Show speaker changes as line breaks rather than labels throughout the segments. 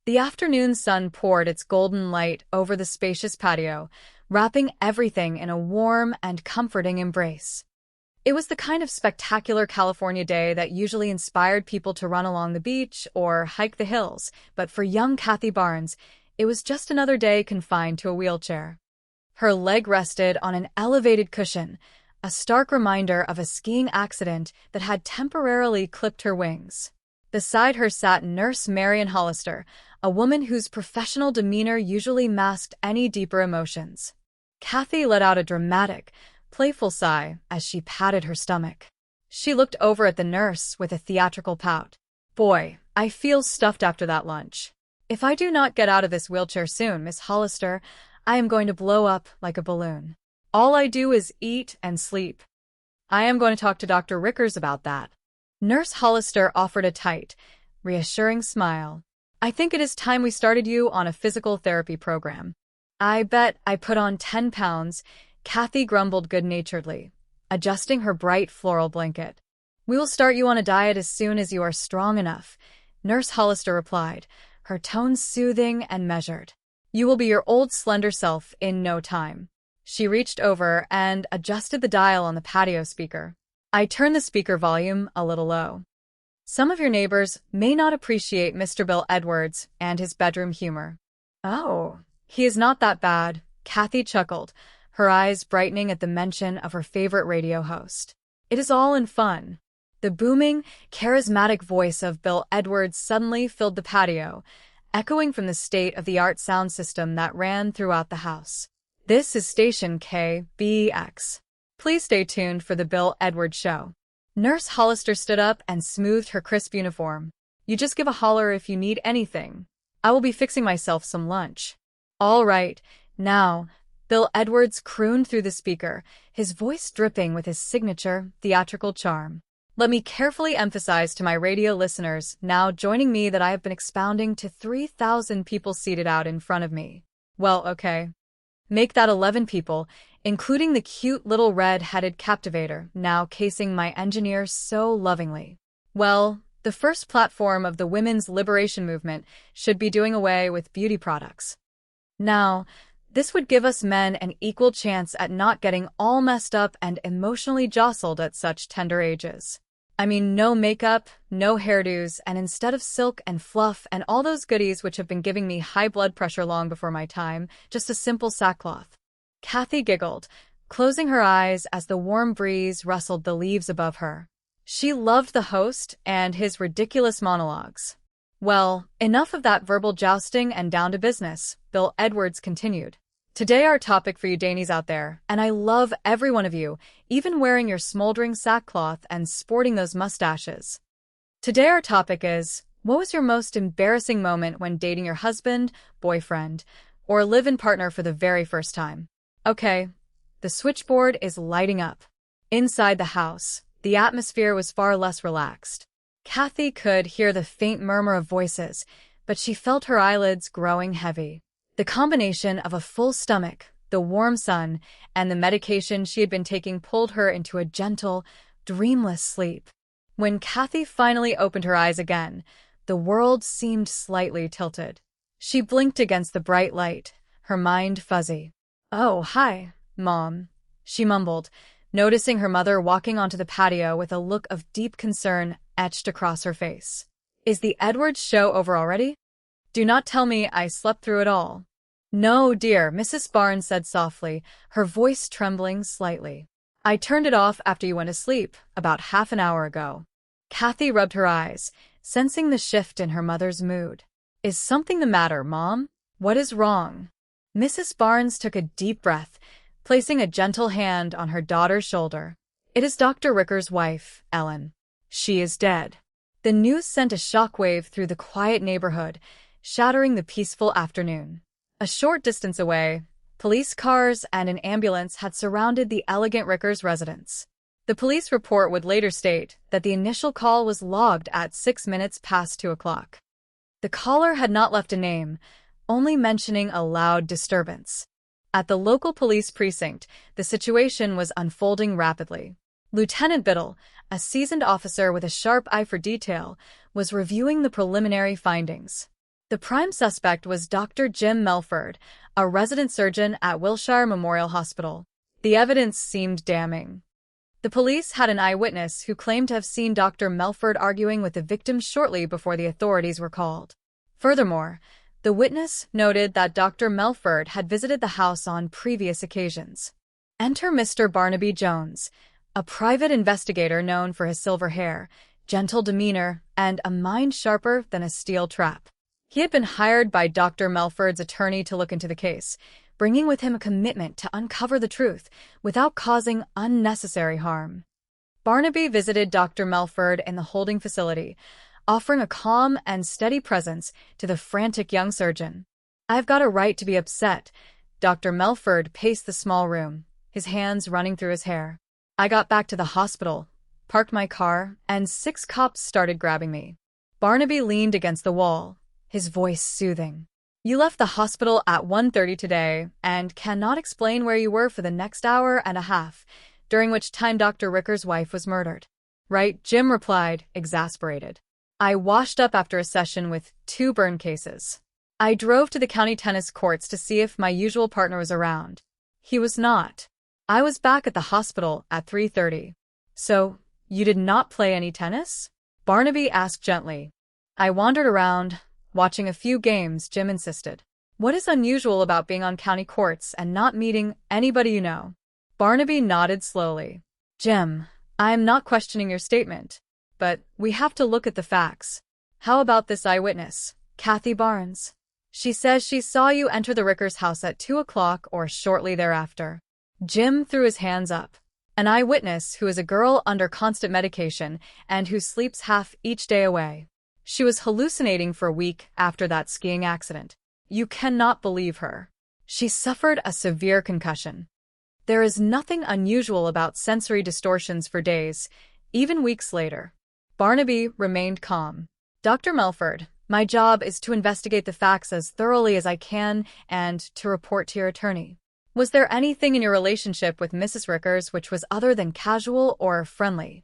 The afternoon sun poured its golden light over the spacious patio, wrapping everything in a warm and comforting embrace. It was the kind of spectacular California day that usually inspired people to run along the beach or hike the hills, but for young Kathy Barnes, it was just another day confined to a wheelchair. Her leg rested on an elevated cushion, a stark reminder of a skiing accident that had temporarily clipped her wings. Beside her sat Nurse Marian Hollister, a woman whose professional demeanor usually masked any deeper emotions. Kathy let out a dramatic, playful sigh as she patted her stomach. She looked over at the nurse with a theatrical pout. "Boy, I feel stuffed after that lunch. If I do not get out of this wheelchair soon, Miss Hollister, I am going to blow up like a balloon. All I do is eat and sleep. I am going to talk to Dr. Rickers about that." Nurse Hollister offered a tight, reassuring smile. "I think it is time we started you on a physical therapy program." "I bet I put on 10 pounds, Kathy grumbled good-naturedly, adjusting her bright floral blanket. "We will start you on a diet as soon as you are strong enough," Nurse Hollister replied, her tone soothing and measured. "You will be your old slender self in no time." She reached over and adjusted the dial on the patio speaker. I turned the speaker volume a little low. "Some of your neighbors may not appreciate Mr. Bill Edwards and his bedroom humor." "Oh, he is not that bad," Kathy chuckled, her eyes brightening at the mention of her favorite radio host. "It is all in fun." The booming, charismatic voice of Bill Edwards suddenly filled the patio, echoing from the state-of-the-art sound system that ran throughout the house. "This is station KBX. Please stay tuned for the Bill Edwards Show." Nurse Hollister stood up and smoothed her crisp uniform. "You just give a holler if you need anything. I will be fixing myself some lunch." "All right, now," Bill Edwards crooned through the speaker, his voice dripping with his signature, theatrical charm. "Let me carefully emphasize to my radio listeners now joining me that I have been expounding to 3,000 people seated out in front of me. Well, okay. Make that 11 people, including the cute little red-headed captivator now casing my engineer so lovingly. Well, the first platform of the women's liberation movement should be doing away with beauty products. Now, this would give us men an equal chance at not getting all messed up and emotionally jostled at such tender ages. I mean, no makeup, no hairdos, and instead of silk and fluff and all those goodies which have been giving me high blood pressure long before my time, just a simple sackcloth." Kathy giggled, closing her eyes as the warm breeze rustled the leaves above her. She loved the host and his ridiculous monologues. "Well, enough of that verbal jousting and down to business," Bill Edwards continued. "Today our topic for you Danies out there, and I love every one of you, even wearing your smoldering sackcloth and sporting those mustaches. Today our topic is, what was your most embarrassing moment when dating your husband, boyfriend, or live-in partner for the very first time?" Okay, the switchboard is lighting up. Inside the house, the atmosphere was far less relaxed. Kathy could hear the faint murmur of voices, but she felt her eyelids growing heavy. The combination of a full stomach, the warm sun, and the medication she had been taking pulled her into a gentle, dreamless sleep. When Kathy finally opened her eyes again, the world seemed slightly tilted. She blinked against the bright light, her mind fuzzy. "Oh, hi, Mom," she mumbled, noticing her mother walking onto the patio with a look of deep concern etched across her face. "Is the Edwards show over already? Do not tell me I slept through it all." "No, dear," Mrs. Barnes said softly, her voice trembling slightly. "I turned it off after you went to sleep, about half an hour ago." Kathy rubbed her eyes, sensing the shift in her mother's mood. "Is something the matter, Mom? What is wrong?" Mrs. Barnes took a deep breath, placing a gentle hand on her daughter's shoulder. "It is Dr. Ricker's wife, Ellen. She is dead." The news sent a shockwave through the quiet neighborhood, shattering the peaceful afternoon. A short distance away, police cars and an ambulance had surrounded the elegant Rickers residence. The police report would later state that the initial call was logged at 6 minutes past 2 o'clock. The caller had not left a name, only mentioning a loud disturbance. At the local police precinct, the situation was unfolding rapidly. Lieutenant Biddle, a seasoned officer with a sharp eye for detail, was reviewing the preliminary findings. The prime suspect was Dr. Jim Melford, a resident surgeon at Wilshire Memorial Hospital. The evidence seemed damning. The police had an eyewitness who claimed to have seen Dr. Melford arguing with the victim shortly before the authorities were called. Furthermore, the witness noted that Dr. Melford had visited the house on previous occasions. Enter Mr. Barnaby Jones, a private investigator known for his silver hair, gentle demeanor, and a mind sharper than a steel trap. He had been hired by Dr. Melford's attorney to look into the case, bringing with him a commitment to uncover the truth without causing unnecessary harm. Barnaby visited Dr. Melford in the holding facility, offering a calm and steady presence to the frantic young surgeon. "I've got a right to be upset." Dr. Melford paced the small room, his hands running through his hair. "I got back to the hospital, parked my car, and 6 cops started grabbing me." Barnaby leaned against the wall, his voice soothing. "You left the hospital at 1:30 today and cannot explain where you were for the next hour and a half, during which time Dr. Ricker's wife was murdered." "Right," Jim replied, exasperated. "I washed up after a session with 2 burn cases. I drove to the county tennis courts to see if my usual partner was around. He was not. I was back at the hospital at 3:30. "So, you did not play any tennis?" Barnaby asked gently. "I wandered around, watching a few games," Jim insisted. "What is unusual about being on county courts and not meeting anybody you know?" Barnaby nodded slowly. "Jim, I am not questioning your statement, but we have to look at the facts. How about this eyewitness, Kathy Barnes? She says she saw you enter the Rickers' house at 2 o'clock or shortly thereafter." Jim threw his hands up. "An eyewitness who is a girl under constant medication and who sleeps half each day away. She was hallucinating for a week after that skiing accident. You cannot believe her. She suffered a severe concussion. There is nothing unusual about sensory distortions for days, even weeks later." Barnaby remained calm. "Dr. Melford, my job is to investigate the facts as thoroughly as I can and to report to your attorney. Was there anything in your relationship with Mrs. Rickers which was other than casual or friendly?"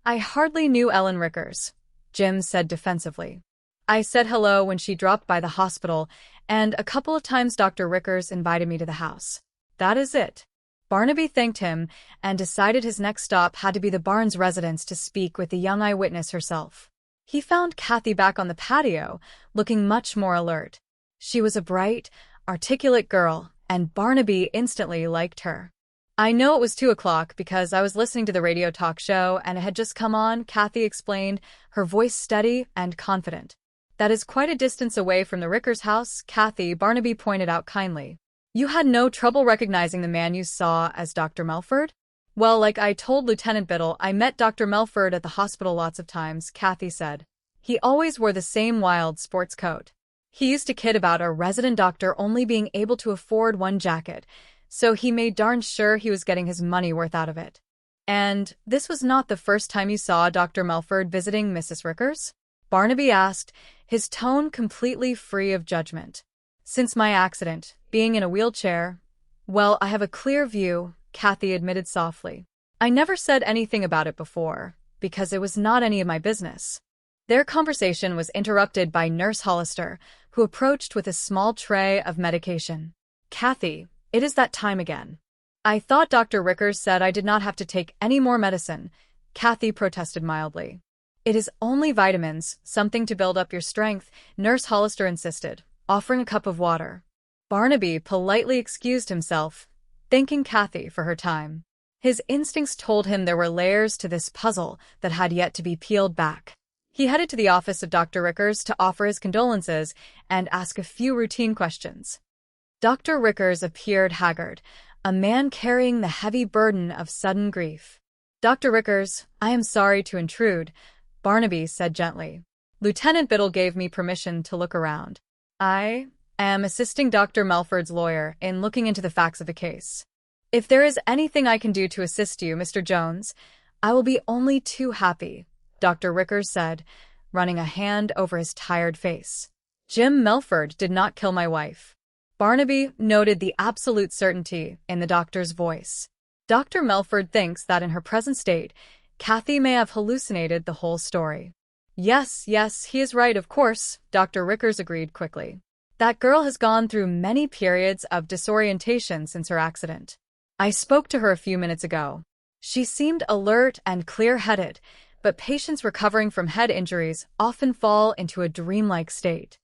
"I hardly knew Ellen Rickers," Jim said defensively. "I said hello when she dropped by the hospital, and a couple of times Dr. Rickers invited me to the house. That is it." Barnaby thanked him and decided his next stop had to be the Barnes residence to speak with the young eyewitness herself. He found Kathy back on the patio, looking much more alert. She was a bright, articulate girl, and Barnaby instantly liked her. "I know it was 2 o'clock because I was listening to the radio talk show and it had just come on," Kathy explained, her voice steady and confident. "That is quite a distance away from the Rickers' house, Kathy," Barnaby pointed out kindly. "You had no trouble recognizing the man you saw as Dr. Melford?" "Well, like I told Lieutenant Biddle, I met Dr. Melford at the hospital lots of times," Kathy said. "He always wore the same wild sports coat. He used to kid about a resident doctor only being able to afford 1 jacket, so he made darn sure he was getting his money worth out of it." "And this was not the first time you saw Dr. Melford visiting Mrs. Rickers?" Barnaby asked, his tone completely free of judgment. "Since my accident, being in a wheelchair, well, I have a clear view," Kathy admitted softly. "I never said anything about it before, because it was not any of my business." Their conversation was interrupted by Nurse Hollister, who approached with a small tray of medication. "Kathy, it is that time again." "I thought Dr. Rickers said I did not have to take any more medicine," Kathy protested mildly. "It is only vitamins, something to build up your strength," Nurse Hollister insisted, offering a cup of water. Barnaby politely excused himself, thanking Kathy for her time. His instincts told him there were layers to this puzzle that had yet to be peeled back. He headed to the office of Dr. Rickers to offer his condolences and ask a few routine questions. Dr. Rickers appeared haggard, a man carrying the heavy burden of sudden grief. "Dr. Rickers, I am sorry to intrude," Barnaby said gently. "Lieutenant Biddle gave me permission to look around. I am assisting Dr. Melford's lawyer in looking into the facts of the case. If there is anything I can do to assist you, Mr. Jones, I will be only too happy," Dr. Rickers said, running a hand over his tired face. "Jim Melford did not kill my wife." Barnaby noted the absolute certainty in the doctor's voice. "Dr. Melford thinks that in her present state, Kathy may have hallucinated the whole story." Yes, yes, he is right, of course, Dr. Rickers agreed quickly. That girl has gone through many periods of disorientation since her accident. I spoke to her a few minutes ago. She seemed alert and clear-headed, but patients recovering from head injuries often fall into a dreamlike state.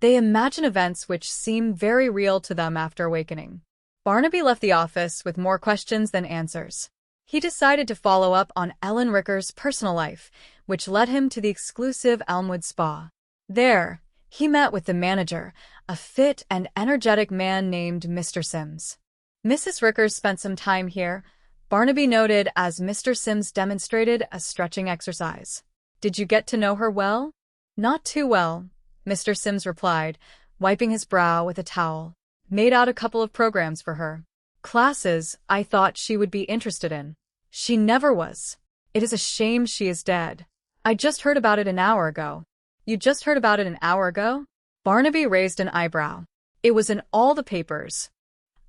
They imagine events which seem very real to them after awakening. Barnaby left the office with more questions than answers. He decided to follow up on Ellen Ricker's personal life, which led him to the exclusive Elmwood Spa. There, he met with the manager, a fit and energetic man named Mr. Sims. Mrs. Rickers spent some time here, Barnaby noted as Mr. Sims demonstrated a stretching exercise. Did you get to know her well? Not too well, Mr. Sims replied, wiping his brow with a towel. Made out a couple of programs for her. Classes I thought she would be interested in. She never was. It is a shame she is dead. I just heard about it an hour ago. You just heard about it an hour ago? Barnaby raised an eyebrow. It was in all the papers.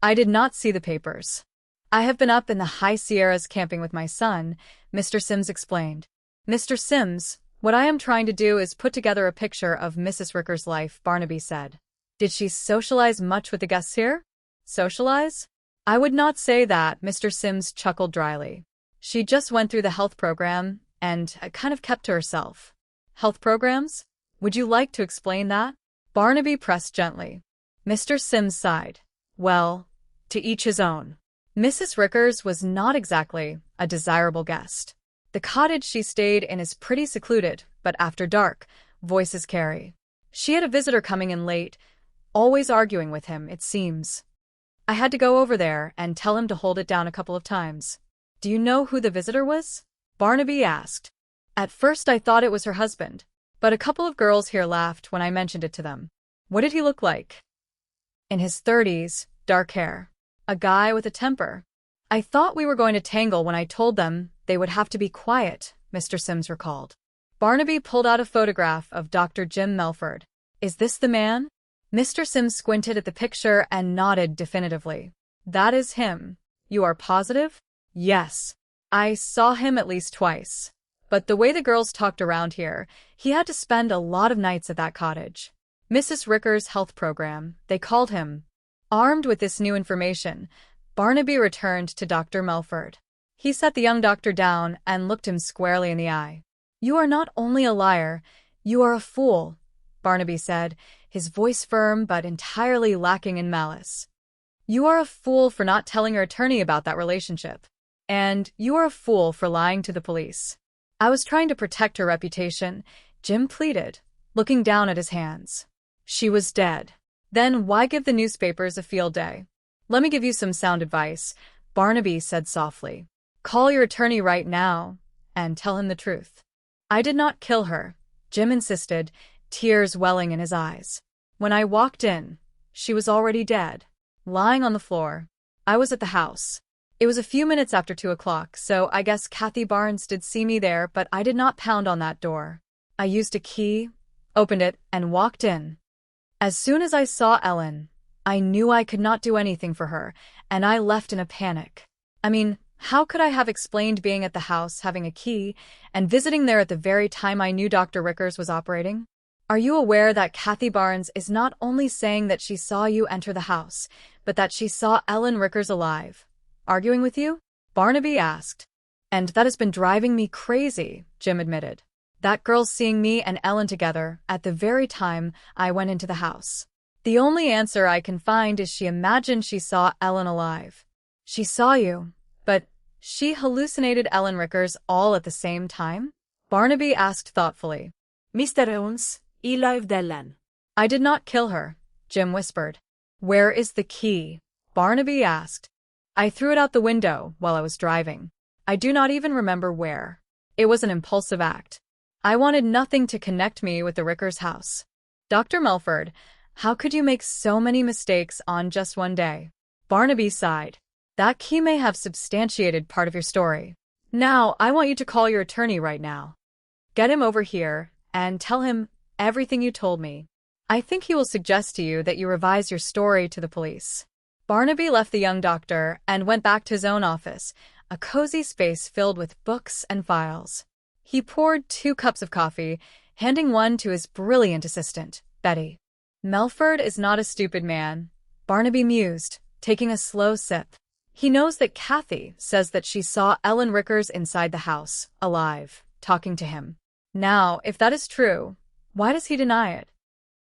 I did not see the papers. I have been up in the high Sierras camping with my son, Mr. Sims explained. Mr. Sims, what I am trying to do is put together a picture of Mrs. Ricker's life, Barnaby said. Did she socialize much with the guests here? Socialize? I would not say that, Mr. Sims chuckled dryly. She just went through the health program and kind of kept to herself. Health programs? Would you like to explain that? Barnaby pressed gently. Mr. Sims sighed. Well, to each his own. Mrs. Rickers was not exactly a desirable guest. The cottage she stayed in is pretty secluded, but after dark, voices carry. She had a visitor coming in late, always arguing with him, it seems. I had to go over there and tell him to hold it down a couple of times. Do you know who the visitor was? Barnaby asked. At first I thought it was her husband, but a couple of girls here laughed when I mentioned it to them. What did he look like? In his 30s, dark hair. A guy with a temper. I thought we were going to tangle when I told them they would have to be quiet, Mr. Sims recalled. Barnaby pulled out a photograph of Dr. Jim Melford. Is this the man? Mr. Sims squinted at the picture and nodded definitively. That is him. You are positive? Yes. I saw him at least twice. But the way the girls talked around here, he had to spend a lot of nights at that cottage. Mrs. Rickers' health program, they called him. Armed with this new information, Barnaby returned to Dr. Melford. He set the young doctor down and looked him squarely in the eye. You are not only a liar, you are a fool, Barnaby said, his voice firm but entirely lacking in malice. You are a fool for not telling your attorney about that relationship. And you are a fool for lying to the police. I was trying to protect her reputation, Jim pleaded, looking down at his hands. She was dead. Then why give the newspapers a field day? Let me give you some sound advice, Barnaby said softly. Call your attorney right now and tell him the truth. I did not kill her, Jim insisted, tears welling in his eyes. When I walked in, she was already dead, lying on the floor. I was at the house. It was a few minutes after 2 o'clock, so I guess Kathy Barnes did see me there, but I did not pound on that door. I used a key, opened it, and walked in. As soon as I saw Ellen, I knew I could not do anything for her, and I left in a panic. I mean, how could I have explained being at the house, having a key, and visiting there at the very time I knew Dr. Rickers was operating? Are you aware that Kathy Barnes is not only saying that she saw you enter the house, but that she saw Ellen Rickers alive? Arguing with you? Barnaby asked. And that has been driving me crazy, Jim admitted. That girl seeing me and Ellen together at the very time I went into the house. The only answer I can find is she imagined she saw Ellen alive. She saw you, but she hallucinated Ellen Rickers all at the same time? Barnaby asked thoughtfully.
Mr. Owens, alive Ellen.
I did not kill her, Jim whispered. Where is the key? Barnaby asked. I threw it out the window while I was driving. I do not even remember where. It was an impulsive act. I wanted nothing to connect me with the Rickers house. Dr. Melford, how could you make so many mistakes on just one day? Barnaby sighed. That key may have substantiated part of your story. Now, I want you to call your attorney right now. Get him over here and tell him everything you told me. I think he will suggest to you that you revise your story to the police. Barnaby left the young doctor and went back to his own office, a cozy space filled with books and files. He poured 2 cups of coffee, handing one to his brilliant assistant, Betty. Melford is not a stupid man, Barnaby mused, taking a slow sip. He knows that Kathy says that she saw Ellen Rickers inside the house, alive, talking to him. Now, if that is true, why does he deny it?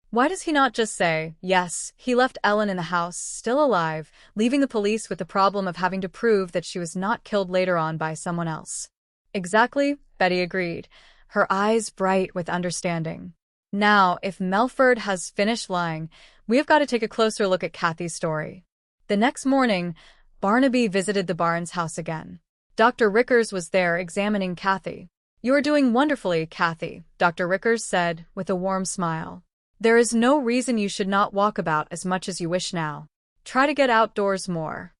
Why does he not just say, yes, he left Ellen in the house, still alive, leaving the police with the problem of having to prove that she was not killed later on by someone else? Exactly, Betty agreed, her eyes bright with understanding. Now, if Melford has finished lying, we have got to take a closer look at Kathy's story. The next morning, Barnaby visited the Barnes house again. Dr. Rickers was there examining Kathy. You are doing wonderfully, Kathy, Dr. Rickers said, with a warm smile. There is no reason you should not walk about as much as you wish now. Try to get outdoors more.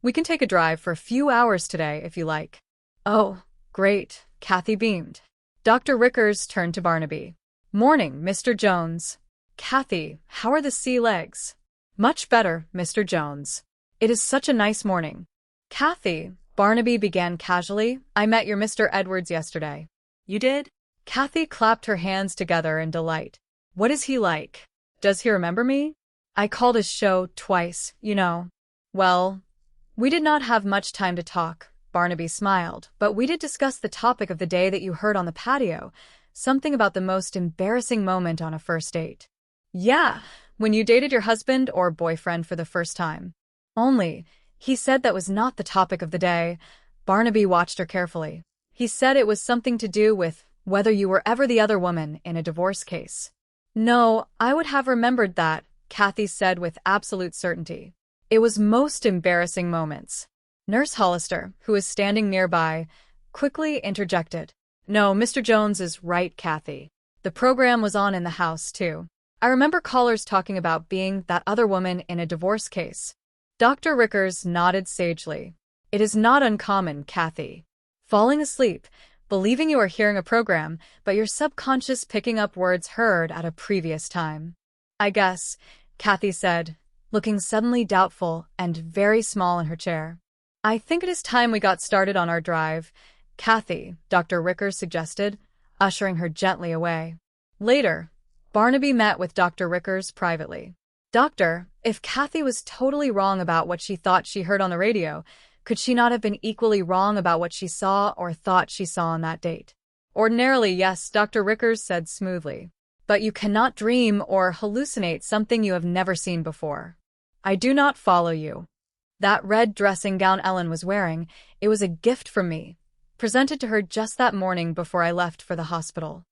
We can take a drive for a few hours today, if you like. Oh, great, Kathy beamed. Dr. Rickers turned to Barnaby. Morning, Mr. Jones. Kathy, how are the sea legs? Much better, Mr. Jones. It is such a nice morning. Kathy, Barnaby began casually, I met your Mr. Edwards yesterday.
You did?
Kathy clapped her hands together in delight. What is he like? Does he remember me? I called his show twice, you know. Well, we did not have much time to talk, Barnaby smiled, but we did discuss the topic of the day that you heard on the patio, something about the most embarrassing moment on a first date. Yeah, when you dated your husband or boyfriend for the first time. Only, he said that was not the topic of the day. Barnaby watched her carefully. He said it was something to do with whether you were ever the other woman in a divorce case. No, I would have remembered that, Kathy said with absolute certainty. It was most embarrassing moments. Nurse Hollister, who was standing nearby, quickly interjected. No, Mr. Jones is right, Kathy. The program was on in the house, too. I remember callers talking about being that other woman in a divorce case. Dr. Rickers nodded sagely. It is not uncommon, Kathy. Falling asleep, believing you are hearing a program, but your subconscious picking up words heard at a previous time. I guess, Kathy said, looking suddenly doubtful and very small in her chair. I think it is time we got started on our drive, Kathy, Dr. Rickers suggested, ushering her gently away. Later, Barnaby met with Dr. Rickers privately. Doctor, if Kathy was totally wrong about what she thought she heard on the radio, could she not have been equally wrong about what she saw or thought she saw on that date? Ordinarily, yes, Dr. Rickers said smoothly. But you cannot dream or hallucinate something you have never seen before. I do not follow you. That red dressing gown Ellen was wearing, it was a gift from me, presented to her just that morning before I left for the hospital.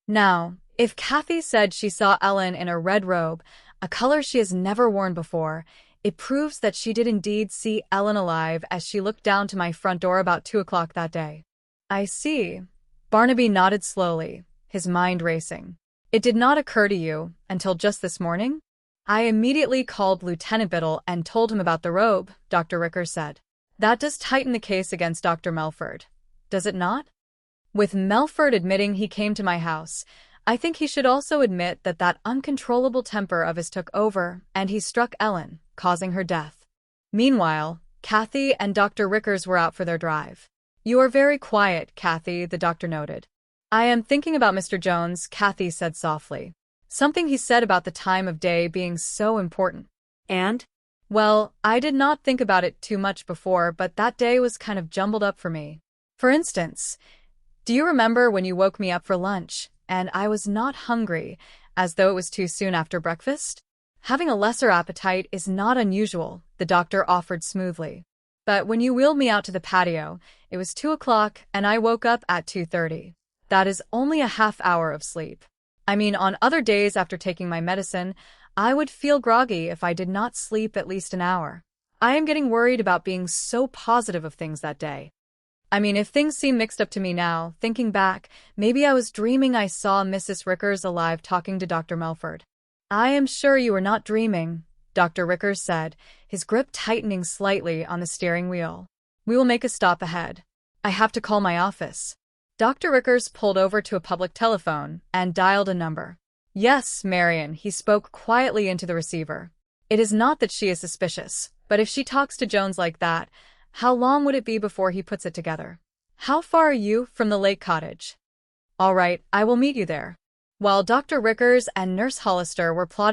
Now, if Kathy said she saw Ellen in a red robe, a color she has never worn before, it proves that she did indeed see Ellen alive as she looked down to my front door about 2 o'clock that day. I see. Barnaby nodded slowly, his mind racing. It did not occur to you until just this morning? I immediately called Lieutenant Biddle and told him about the robe, Dr. Rickers said. That does tighten the case against Dr. Melford, does it not? With Melford admitting he came to my house, I think he should also admit that that uncontrollable temper of his took over, and he struck Ellen, causing her death. Meanwhile, Kathy and Dr. Rickers were out for their drive. You are very quiet, Kathy, the doctor noted. I am thinking about Mr. Jones, Kathy said softly. Something he said about the time of day being so important.
And?
Well, I did not think about it too much before, but that day was kind of jumbled up for me. For instance, do you remember when you woke me up for lunch, and I was not hungry, as though it was too soon after breakfast? Having a lesser appetite is not unusual, the doctor offered smoothly. But when you wheeled me out to the patio, it was 2 o'clock and I woke up at 2:30. That is only a half hour of sleep. I mean, on other days after taking my medicine, I would feel groggy if I did not sleep at least an hour. I am getting worried about being so positive of things that day. I mean, if things seem mixed up to me now, thinking back, maybe I was dreaming I saw Mrs. Rickers alive talking to Dr. Melford. I am sure you were not dreaming, Dr. Rickers said, his grip tightening slightly on the steering wheel. We will make a stop ahead. I have to call my office. Dr. Rickers pulled over to a public telephone and dialed a number. Yes, Marion, he spoke quietly into the receiver. It is not that she is suspicious, but if she talks to Jones like that, how long would it be before he puts it together? How far are you from the lake cottage? All right, I will meet you there. While Dr. Rickers and Nurse Hollister were plotting